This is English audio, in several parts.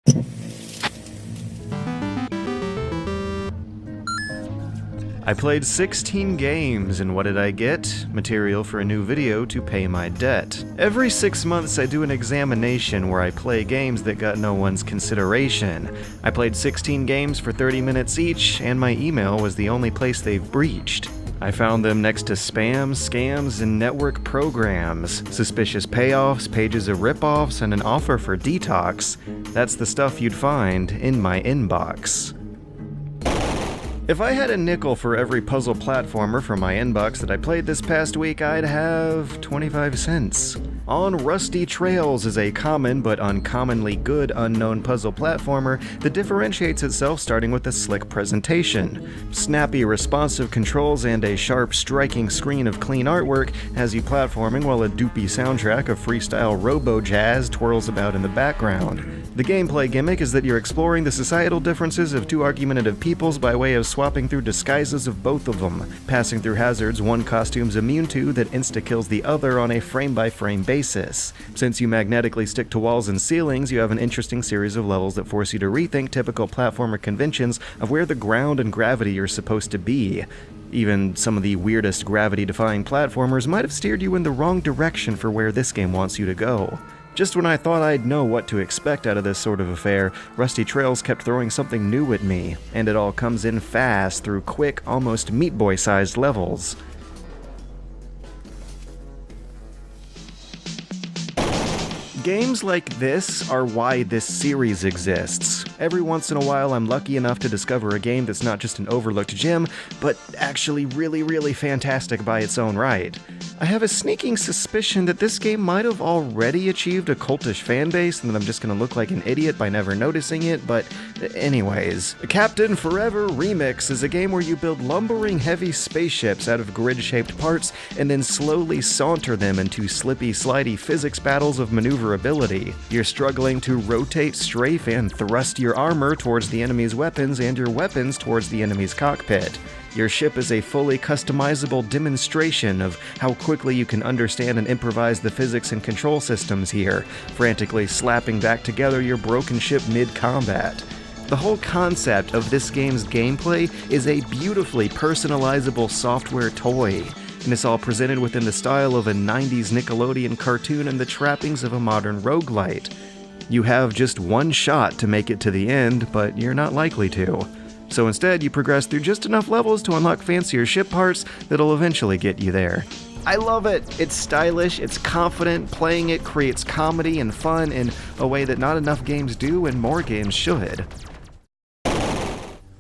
I played 16 games, and what did I get? Material for a new video to pay my debt. Every 6 months I do an examination where I play games that got no one's consideration. I played 16 games for 30 minutes each, and my email was the only place they've breached. I found them next to spam, scams, and network programs, suspicious payoffs, pages of ripoffs, and an offer for detox. That's the stuff you'd find in my inbox. If I had a nickel for every puzzle platformer from my inbox that I played this past week, I'd have 25 cents. On Rusty Trails is a common but uncommonly good unknown puzzle platformer that differentiates itself starting with a slick presentation. Snappy, responsive controls and a sharp, striking screen of clean artwork has you platforming while a doopy soundtrack of freestyle robo-jazz twirls about in the background. The gameplay gimmick is that you're exploring the societal differences of two argumentative peoples by way of swapping through disguises of both of them, passing through hazards one costume's immune to that insta-kills the other on a frame-by-frame basis. Since you magnetically stick to walls and ceilings, you have an interesting series of levels that force you to rethink typical platformer conventions of where the ground and gravity are supposed to be. Even some of the weirdest gravity-defying platformers might have steered you in the wrong direction for where this game wants you to go. Just when I thought I'd know what to expect out of this sort of affair, Rusty Trails kept throwing something new at me, and it all comes in fast through quick, almost Meat Boy-sized levels. Games like this are why this series exists. Every once in a while I'm lucky enough to discover a game that's not just an overlooked gem, but actually really fantastic by its own right. I have a sneaking suspicion that this game might have already achieved a cultish fanbase and that I'm just gonna look like an idiot by never noticing it, but anyways. Captain Forever Remix is a game where you build lumbering heavy spaceships out of grid-shaped parts and then slowly saunter them into slippy, slidey physics battles of maneuverability. You're struggling to rotate, strafe, and thrust your armor towards the enemy's weapons and your weapons towards the enemy's cockpit. Your ship is a fully customizable demonstration of how quickly you can understand and improvise the physics and control systems here, frantically slapping back together your broken ship mid-combat. The whole concept of this game's gameplay is a beautifully personalizable software toy, and it's all presented within the style of a 90s Nickelodeon cartoon and the trappings of a modern roguelite. You have just one shot to make it to the end, but you're not likely to. So instead, you progress through just enough levels to unlock fancier ship parts that'll eventually get you there. I love it! It's stylish, it's confident, playing it creates comedy and fun in a way that not enough games do and more games should.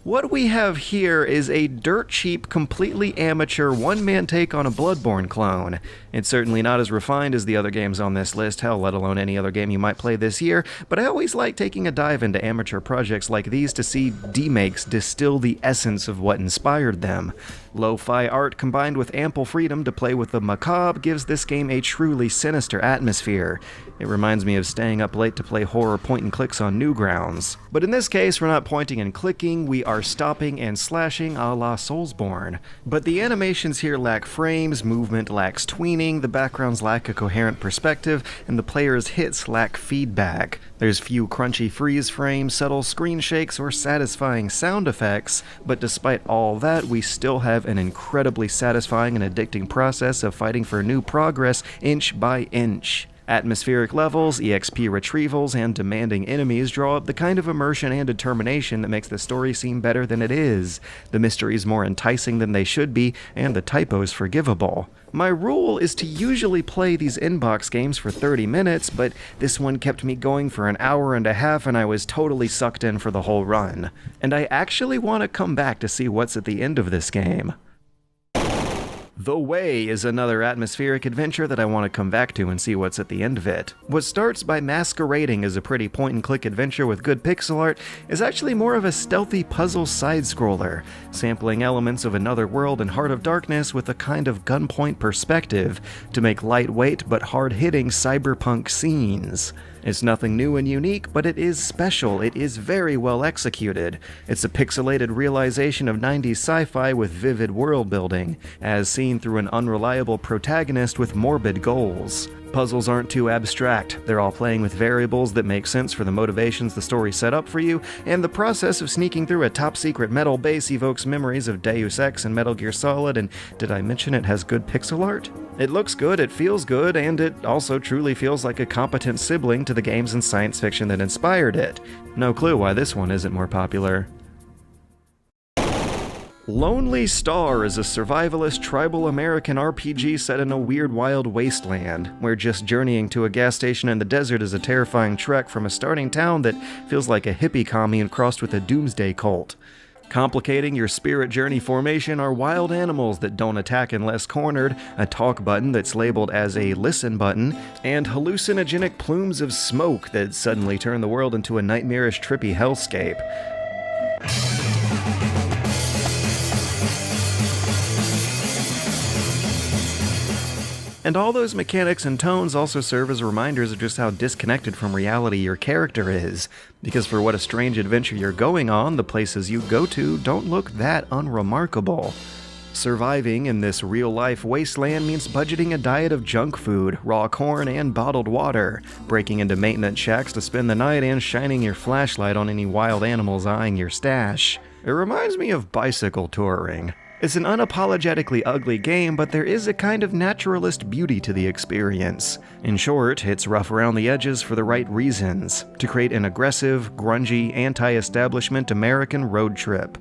What we have here is a dirt cheap, completely amateur one-man take on a Bloodborne clone. It's certainly not as refined as the other games on this list, hell, let alone any other game you might play this year, but I always like taking a dive into amateur projects like these to see demakes distill the essence of what inspired them. Lo-fi art combined with ample freedom to play with the macabre gives this game a truly sinister atmosphere. It reminds me of staying up late to play horror point-and-clicks on Newgrounds. But in this case, we're not pointing and clicking, we are stopping and slashing a la Soulsborne. But the animations here lack frames, movement lacks tweening, the backgrounds lack a coherent perspective, and the player's hits lack feedback. There's few crunchy freeze frames, subtle screen shakes, or satisfying sound effects, but despite all that, we still have an incredibly satisfying and addicting process of fighting for new progress inch by inch. Atmospheric levels, EXP retrievals, and demanding enemies draw up the kind of immersion and determination that makes the story seem better than it is, the mysteries more enticing than they should be, and the typos forgivable. My rule is to usually play these inbox games for 30 minutes, but this one kept me going for an hour and a half and I was totally sucked in for the whole run. And I actually want to come back to see what's at the end of this game. The Way is another atmospheric adventure that I want to come back to and see what's at the end of it. What starts by masquerading as a pretty point-and-click adventure with good pixel art is actually more of a stealthy puzzle side-scroller, sampling elements of Another World and Heart of Darkness with a kind of gunpoint perspective to make lightweight but hard-hitting cyberpunk scenes. It's nothing new and unique, but it is special, it is very well executed. It's a pixelated realization of 90s sci-fi with vivid world building, as seen through an unreliable protagonist with morbid goals. Puzzles aren't too abstract. They're all playing with variables that make sense for the motivations the story set up for you, and the process of sneaking through a top-secret metal base evokes memories of Deus Ex and Metal Gear Solid, and did I mention it has good pixel art? It looks good, it feels good, and it also truly feels like a competent sibling to the games and science fiction that inspired it. No clue why this one isn't more popular. Lonely Star is a survivalist tribal American RPG set in a weird wild wasteland, where just journeying to a gas station in the desert is a terrifying trek from a starting town that feels like a hippie commune crossed with a doomsday cult. Complicating your spirit journey formation are wild animals that don't attack unless cornered, a talk button that's labeled as a listen button, and hallucinogenic plumes of smoke that suddenly turn the world into a nightmarish trippy hellscape. And all those mechanics and tones also serve as reminders of just how disconnected from reality your character is, because for what a strange adventure you're going on, the places you go to don't look that unremarkable. Surviving in this real-life wasteland means budgeting a diet of junk food, raw corn, and bottled water, breaking into maintenance shacks to spend the night, and shining your flashlight on any wild animals eyeing your stash. It reminds me of bicycle touring. It's an unapologetically ugly game, but there is a kind of naturalist beauty to the experience. In short, it's rough around the edges for the right reasons, to create an aggressive, grungy, anti-establishment American road trip.